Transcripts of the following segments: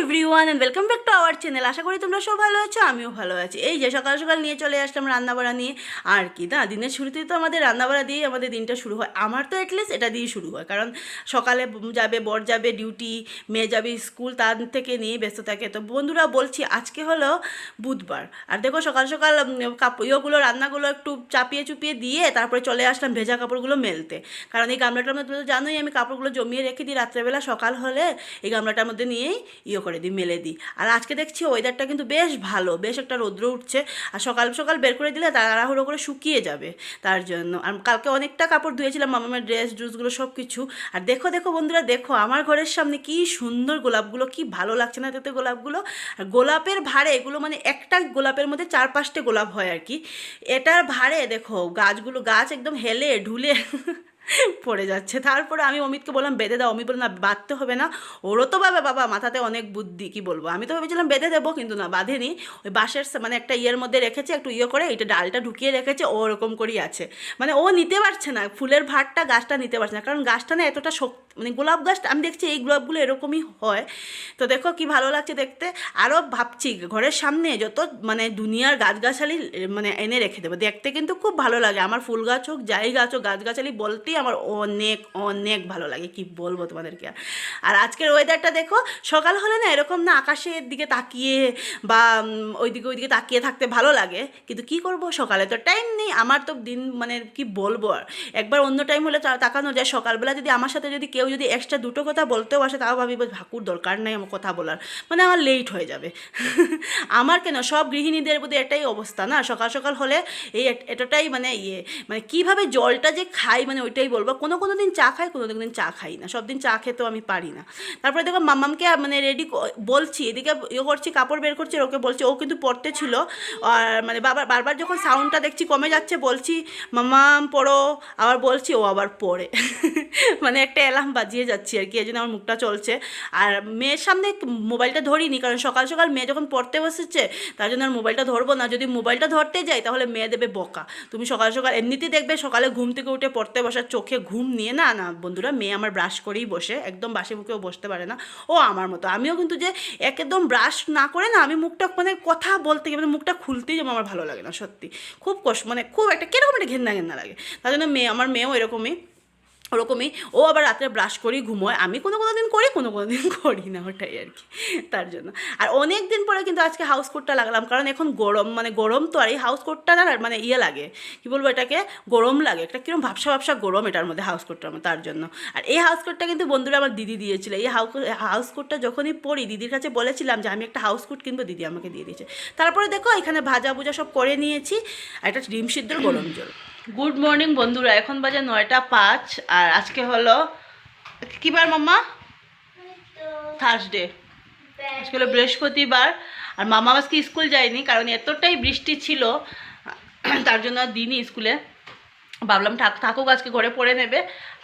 Everyone and welcome back to our channel. আশা করি তোমরা সব ভালো আছো, আমিও ভালো আছি। এই যে সকাল সকাল নিয়ে চলে আসলাম রান্নাবাড়া নিয়ে। আর কি না, দিনের শুরুতেই তো আমাদের রান্নাবাড়া দিয়ে আমাদের দিনটা শুরু হয়। আমার তো অ্যাটলিস্ট এটা দিয়ে শুরু হয়, কারণ সকালে যাবে, বর যাবে ডিউটি, মেয়ে যাবে স্কুল, তার থেকে নিয়ে ব্যস্ত থাকে। তো বন্ধুরা বলছি, আজকে হলো বুধবার, আর দেখো সকাল সকাল ইয়েগুলো রান্নাগুলো একটু চাপিয়ে চুপিয়ে দিয়ে তারপরে চলে আসলাম ভেজা কাপড়গুলো মেলতে। কারণ এই গামলাটার মধ্যে তো জানোই আমি কাপড়গুলো জমিয়ে রেখে দিই, রাত্রেবেলা সকাল হলে এই গামলাটার মধ্যে নিয়েই করে দিই, মেলে দিই। আর আজকে দেখছি ওয়েদারটা কিন্তু বেশ ভালো, বেশ একটা রৌদ্র উঠছে, আর সকাল সকাল বের করে দিলে তাড়াহুড়ো করে শুকিয়ে যাবে, তার জন্য। আর কালকে অনেকটা কাপড় ধুয়েছিলাম, মামামের ড্রেস ড্রুসগুলো সব কিছু। আর দেখো দেখো বন্ধুরা, দেখো আমার ঘরের সামনে কি সুন্দর গোলাপগুলো, কি ভালো লাগছে না তাতে গোলাপগুলো। আর গোলাপের ভাড়ে এগুলো, মানে একটা গোলাপের মধ্যে 4-5টে গোলাপ হয় আর কি। এটার ভাড়ে দেখো গাছগুলো, গাছ একদম হেলে ঢুলে পড়ে যাচ্ছে। তারপরে আমি অমিতকে বললাম বেঁধে দাও, অমিত বলল না বাঁধতে হবে না, ওরও তো বাবা মাথাতে অনেক বুদ্ধি, কি বলবো। আমি তো ভেবেছিলাম বেঁধে দেবো, কিন্তু না, বাঁধেনি। ওই বাঁশের মানে একটা ইয়ের মধ্যে রেখেছে, একটু ইয়ে করে এটা ডালটা ঢুকিয়ে রেখেছে, ও ওরকম করেই আছে। মানে ও নিতে পারছে না ফুলের ভারটা, গাছটা নিতে পারছে না, কারণ গাছটা না এতটা শক্তি, মানে গোলাপ গাছটা আমি দেখছি এই গোলাপগুলো এরকমই হয়। তো দেখো কি ভালো লাগছে দেখতে। আরও ভাবছি ঘরের সামনে যত মানে দুনিয়ার গাছগাছালি মানে এনে রেখে দেবো, দেখতে কিন্তু খুব ভালো লাগে। আমার ফুল গাছ হোক, যাই গাছ হোক, গাছগাছালি বলতেই আমার অনেক অনেক ভালো লাগে, কি বলবো তোমাদেরকে। আর আজকের ওয়েদারটা দেখো, সকাল হলে না এরকম না আকাশের দিকে তাকিয়ে বা ওইদিকে তাকিয়ে থাকতে ভালো লাগে, কিন্তু কি করব, সকালে তো টাইম নেই আমার, তো দিন মানে কি বলবো। আর একবার অন্য টাইম হলে তাকানো যায়, সকালবেলা যদি আমার সাথে যদি কেউ যদি এক্সট্রা দুটো কথা বলতেও আসে, তাও ভাবিব ভাকুর দরকার নাই আমার কথা বলার, মানে আমার লেট হয়ে যাবে। আমার কেন, সব গৃহিণীদের বোধহয় এটাই অবস্থা না, সকাল সকাল হলে এই এতটাই মানে মানে কীভাবে জলটা যে খাই, মানে ওইটাই বলবো। কোনো দিন চা খাই, কোনো দিন চা খাই না, সব দিন চা খেতেও আমি পারি না। তারপরে দেখো মাম্মামকে মানে রেডি বলছি, এদিকে ইয়ে করছি, কাপড় বের করছি, ওকে বলছি, ও কিন্তু পড়তে ছিল। আর মানে বারবার যখন সাউন্ডটা দেখছি কমে যাচ্ছে, বলছি মাম্মাম পড়ো, আবার বলছি, ও আবার পড়ে। মানে একটা অ্যালার্ম বাজিয়ে যাচ্ছি আর কি, এই জন্য আমার মুখটা চলছে। আর মেয়ের সামনে মোবাইলটা ধরিনি, কারণ সকাল সকাল মেয়ে যখন পড়তে বসেছে, তার জন্য আর মোবাইলটা ধরবো না। যদি মোবাইলটা ধরতে যাই তাহলে মেয়ে দেবে বকা। তুমি সকাল সকাল এমনিতেই দেখবে সকালে ঘুম থেকে উঠে পড়তে বসার, চোখে ঘুম নিয়ে না না বন্ধুরা, মেয়ে আমার ব্রাশ করেই বসে, একদম বাসি মুখেও বসতে পারে না। ও আমার মতো, আমিও কিন্তু যে একদম ব্রাশ না করে না, আমি মুখটা মানে কথা বলতে গিয়ে মানে মুখটা খুলতেই যেমন আমার ভালো লাগে না, সত্যি খুব কষ্ট, মানে খুব একটা কীরকম একটা ঘেন্না ঘেন্না লাগে। তার জন্য আমার মেয়েও এরকমই, ওরকমই। ও আবার রাত্রে ব্রাশ করেই ঘুমোয়, আমি কোনো দিন করি, কোনো দিন করি না, ওটাই আর কি, তার জন্য। আর অনেক দিন পরে কিন্তু আজকে হাউস কোটটা লাগালাম, কারণ এখন গরম, মানে গরম তো, আর এই হাউস কোটটা না মানে ইয়ে লাগে, কী বলবো এটাকে, গরম লাগে, একটা কীরকম ভাবসা গরম এটার মধ্যে, হাউস কোটটার মধ্যে, তার জন্য। আর এই হাউস কোটটা কিন্তু বন্ধুরা আমার দিদি দিয়েছিল। এই হাউস কোটটা যখনই পরি, দিদির কাছে বলেছিলাম যে আমি একটা হাউস কোট কিনবো, দিদি আমাকে দিয়ে দিয়েছে। তারপরে দেখো এখানে ভাজা ভুজা সব করে নিয়েছি, আর একটা ডিম সিদ্ধর গরম জল। গুড মর্নিং বন্ধুরা, এখন বাজে 9টা 5, আর আজকে হলো কী বার মাম্মা? থার্সডে। আজকে হলো বৃহস্পতিবার। আর মামা আজকে স্কুল যায়নি, কারণ এতটাই বৃষ্টি ছিল, তার জন্য দিনই স্কুলে। ভাবলাম থাকুক, আজকে ঘরে পড়ে নেবে।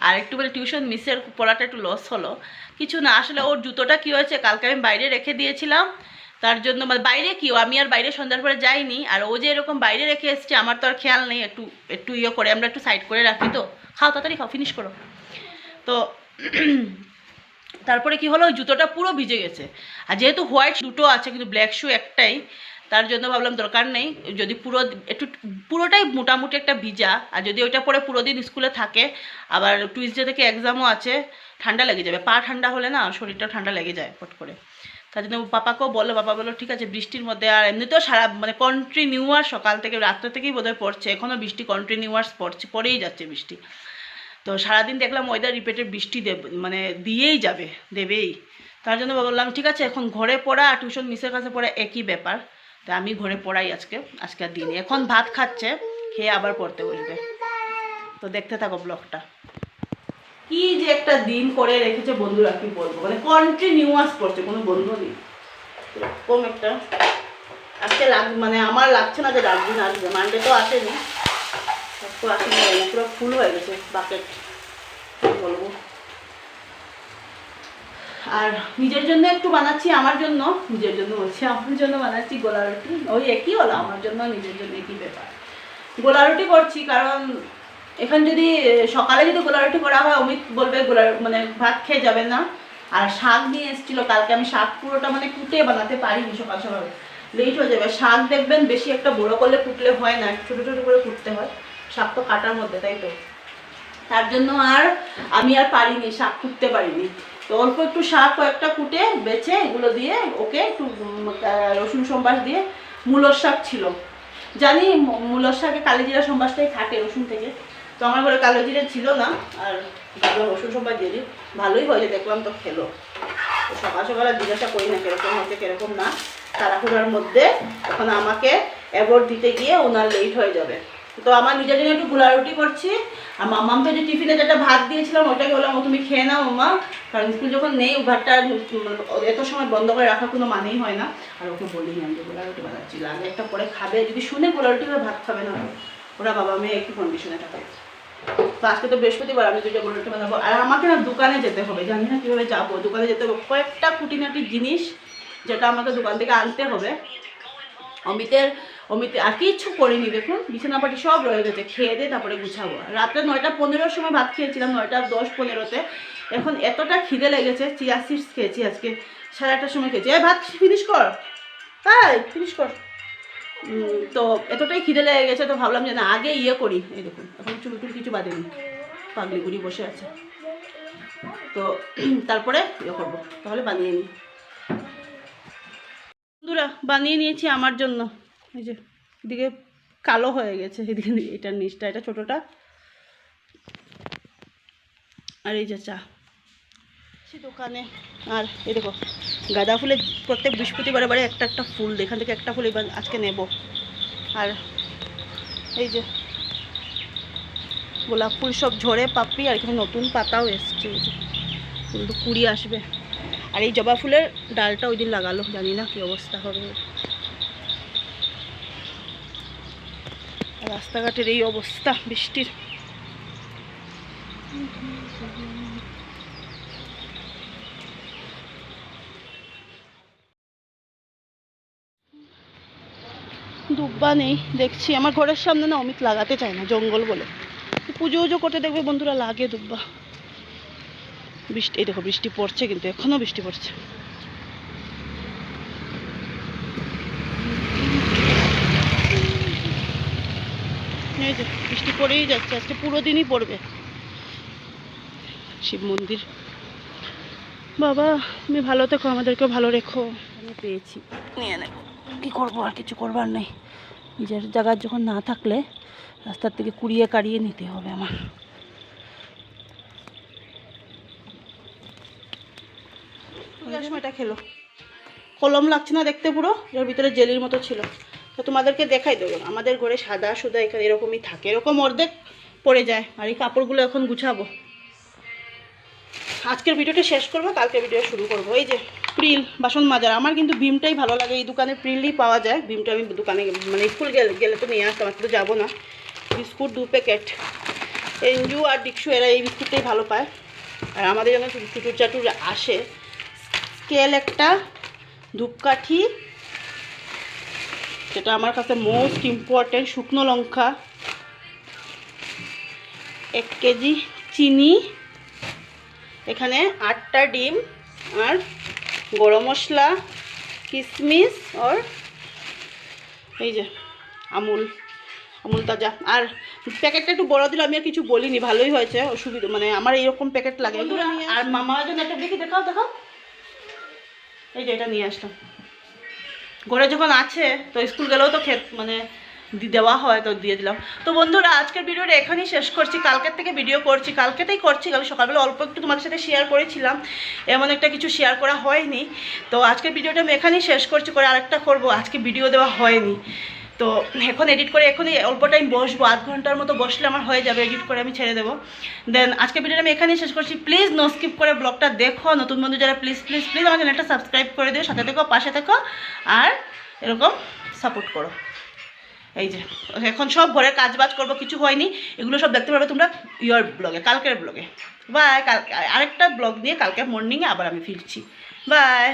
আর একটু বলে টিউশন মিসের পড়াটা একটু লস হলো, কিছু না। আসলে ওর জুতোটা কী হয়েছে, কালকে আমি বাইরে রেখে দিয়েছিলাম, তার জন্য মানে বাইরে কি, আমি আর বাইরে সন্ধ্যার পরে যাইনি। আর ও যে এরকম বাইরে রেখে এসছে, আমার তো আর খেয়াল নেই, একটু ইয়ে করে আমরা একটু সাইড করে রাখি। তো খাও, তাড়াতাড়ি খাও, ফিনিশ করো। তো তারপরে কি হলো, ওই জুতোটা পুরো ভিজে গেছে। আর যেহেতু হোয়াইট দুটো আছে, কিন্তু ব্ল্যাক শু একটাই, তার জন্য ভাবলাম দরকার নেই, যদি পুরোটাই মোটামুটি একটা ভিজা, আর যদি ওইটা পরে পুরো দিন স্কুলে থাকে, আবার টুইসডে থেকে এক্সামও আছে, ঠান্ডা লেগে যাবে। পা ঠান্ডা হলে না শরীরটা ঠান্ডা লেগে যায় ফট করে। তার জন্য পাপাকেও বললো, বাবা বললো ঠিক আছে, বৃষ্টির মধ্যে আর এমনিতেও সারা মানে কন্টিনিউয়াস সকাল থেকে রাত্রে থেকেই বোধহয় পড়ছে, এখনও বৃষ্টি কন্টিনিউয়াস পড়েই যাচ্ছে বৃষ্টি। তো সারাদিন দেখলাম ওয়েদার রিপোর্টে বৃষ্টি মানে দিয়েই দেবেই। তার জন্য বললাম ঠিক আছে, এখন ঘরে পড়া আর টিউশন মিসের কাছে পড়া একই ব্যাপার, তো আমি ঘরে পড়াই আজকের দিনে। এখন ভাত খাচ্ছে, খেয়ে আবার পড়তে বসবে। তো দেখতে থাকো ব্লগটা। কি যে একটা দিন করে রেখেছে বন্ধুরা, কি বলবো, মানে কন্টিনিউয়াস পড়ছে, কোনো বন্ধ নেই। এরকম একটা আজকে মানে আমার লাগছে না যে রাতদিন আসবে, মানডে তো আসেনি, তো আসেনি, পুরো ফুল হয়ে গেছে বাকেট, বলবো। আর নিজের জন্য একটু বানাচ্ছি, আমার জন্য বানাচ্ছি গোলা রুটি, ওই একই হলো আমার জন্য নিজের জন্য একই ব্যাপার। গোলা রুটি করছি, কারণ এখন যদি সকালে যদি গোলা রুটি করা হয়, অমিত বলবে মানে ভাত খেয়ে যাবে না, আর শাক নিয়ে এসেছিলো কালকে, আমি শাক পুরোটা মানে কুটে বানাতে পারিনি, সকাল সকাল লেট হয়ে যাবে। শাক দেখবেন বেশি একটা বড়ো করলে কুটলে হয় না, ছোটো ছোটো করে কুটতে হয়, শাক তো কাটার মধ্যে, তাই তো তার জন্য আর আমি আর পারিনি, শাক কুটতে পারিনি। তো অল্প একটু শাক কয়েকটা কুটে বেছে এগুলো দিয়ে ওকে একটু রসুন সম্বাস দিয়ে, মূলর শাক ছিল জানি, মূলর শাকে কালিজিরা সম্বাসটাই থাকে রসুন থেকে, তো আমার ঘরে কালো জিরে ছিল না, আর রসুন সম্বাস দিয়ে দিই, ভালোই হয়েছে দেখলাম তো খেলো। তো সকাল সকাল আর জিজ্ঞাসা করি না কিরকম হচ্ছে কিরকম না, তাড়াহুড়ার মধ্যে এখন আমাকে অ্যাওয়ার্ড দিতে গিয়ে ওনার লেট হয়ে যাবে। তো আমার নিজের জন্য একটু গুলা রুটি করছি, আর মাম্মামকে যে টিফিনে যেটা ভাত দিয়েছিলাম ওটাকে বললাম তুমি খেয়ে নাও মাম্মা, কারণ স্কুল যখন নেই ভাতটা এত সময় বন্ধ করে রাখার কোনো মানেই হয় না। আর ওকে বলি আমি যে গোলা রুটি বানাচ্ছি, লাগে একটা পরে খাবে, যদি শুনে গোলা রুটি করে ভাত খাবে না, ওরা বাবা মেয়ে একটু কন্ডিশনে থাকে। তো আজকে তো বৃহস্পতিবার, আমি দুটো গোলা রুটি বানাবো। আর আমাকে না দোকানে যেতে হবে, জানি না কীভাবে যাবো, দোকানে যেতে হবে কয়েকটা খুঁটিনাটি জিনিস যেটা আমাকে দোকান থেকে আনতে হবে। অমিত আর কিচ্ছু করিনি, দেখুন বিছানাপাটি সব রয়ে গেছে, খেয়ে দিয়ে তারপরে গুছাবো। রাত্রে 9:15-র সময় ভাত খেয়েছিলাম, 9:10-15-তে। এখন এতটা খিদে লেগেছে, চিয়া সিডস খেয়েছি আজকে 1:30টার সময় খেয়েছি। ভাত ফিনিশ কর, তাই ফিনিশ কর। তো এতটাই খিদে লেগে গেছে, তো ভাবলাম যে না আগে ইয়ে করি। এই দেখুন এখন চুল কিছু বাঁধেনি, পাগলি গুড়ি বসে আছে, তো তারপরে ইয়ে করবো, তাহলে বানিয়ে নিই। বন্ধুরা বানিয়ে নিয়েছি আমার জন্য, এই যে এদিকে কালো হয়ে গেছে, এদিকে এটার নিচটা, এটা ছোটোটা, আর এই যে চা দোকানে। আর এই দেখো গাঁদা ফুলের প্রত্যেক বৃহস্পতিবারে বারে একটা একটা ফুল, এখান থেকে একটা ফুল এবার আজকে নেব। আর এই যে গোলাপ ফুল সব ঝরে পাপড়ি, আর এখানে নতুন পাতাও এসছে, ফুলটা কুড়ি আসবে। আর এই জবা ফুলের ডালটা ওই দিন লাগালো, জানি না কি অবস্থা হবে। রাস্তাঘাটের এই অবস্থা বৃষ্টির। দুব্বা নেই দেখছি, আমার ঘরের সামনে না অমিত লাগাতে চায় না, জঙ্গল বলে। পুজো উজো করতে দেখবে বন্ধুরা লাগে দুব্বা। বৃষ্টি, এই দেখো বৃষ্টি পড়ছে, কিন্তু এখনো বৃষ্টি পড়ছে। এই যে বৃষ্টি পড়েই যাচ্ছে, আজকে পুরো দিনই পড়বে। শিব মন্দির, বাবা তুমি ভালো থেকো, আমাদেরকেও ভালো রেখো। আমি পেয়েছি, নিয়ে নেব, কী করবো, আর কিছু করবার নেই। নিজের জায়গার যখন না থাকলে রাস্তার থেকে কুড়িয়ে কাড়িয়ে নিতে হবে আমার। এটা খেলো, কলম লাগছে না দেখতে, পুরো এর ভিতরে জেলির মতো ছিল। তো তোমাদেরকে দেখাই দেবো, আমাদের ঘরে সাদা সুদা এখানে এরকমই থাকে, এরকম অর্ধেক পড়ে যায়। আর এই কাপড়গুলো এখন গুছাবো। আজকের ভিডিওটা শেষ করবো, কালকের ভিডিও শুরু করবো। এই যে প্রিল বাসন মাজার, আমার কিন্তু ভীমটাই ভালো লাগে, এই দোকানে প্রিলই পাওয়া যায়। ভীমটা আমি দোকানে মানে স্কুল গেলে তো নিয়ে আসতাম, তো যাবো না। বিস্কুট 2 প্যাকেট, এনজু আর ডিকশু এরা এই বিস্কুটটাই ভালো পায়। আর আমাদের জন্য চুটুর চাটুর আসে, স্কেল একটা, ধূপকাঠি যেটা আমার কাছে মোস্ট ইম্পর্টেন্ট, শুকনো লঙ্কা 1 কেজি, চিনি, এখানে 8টা ডিম, আর গরম মশলা, কিশমিশ, আর এই যে আমুল তাজা। আর প্যাকেটটা একটু বড় দিল, আমি আর কিছু বলিনি, ভালোই হয়েছে, অসুবিধা মানে আমার এইরকম প্যাকেট লাগে। আর মামার জন্য একটা দেখি, দেখাও। এই যে এটা নিয়ে আসলাম, ঘরে যখন আছে তো স্কুল গেলেও তো মানে দেওয়া হয়, তো দিয়ে দিলাম। তো বন্ধুরা আজকের ভিডিওটা এখানেই শেষ করছি, কালকের থেকে ভিডিও করছি, কাল সকালবেলা অল্প একটু তোমাদের সাথে শেয়ার করেছিলাম, এমন একটা কিছু শেয়ার করা হয়নি। তো আজকের ভিডিওটা আমি এখানেই শেষ করছি, করে আরেকটা করবো, আজকে ভিডিও দেওয়া হয়নি। তো এখন এডিট করে এখনই অল্প টাইম বসবো, 1/2 ঘন্টার মতো বসলে আমার হয়ে যাবে, এডিট করে আমি ছেড়ে দেবো। দেন আজকের ভিডিওটা আমি এখানেই শেষ করছি। প্লিজ নো স্কিপ করে ব্লগটা দেখো, নতুন বন্ধু যারা প্লিজ আমার চ্যানেলটা সাবস্ক্রাইব করে দিও, সাথে থেকো, পাশে থেকো, আর এরকম সাপোর্ট করো। এই যে এখন সব ঘরের কাজ বাজ করবো, কিছু হয়নি, এগুলো সব দেখতে পারবে তোমরা ব্লগে, কালকের ব্লগে। বাই, আরেকটা ব্লগ নিয়ে কালকে মর্নিংয়ে আবার আমি ফিরছি। বাই।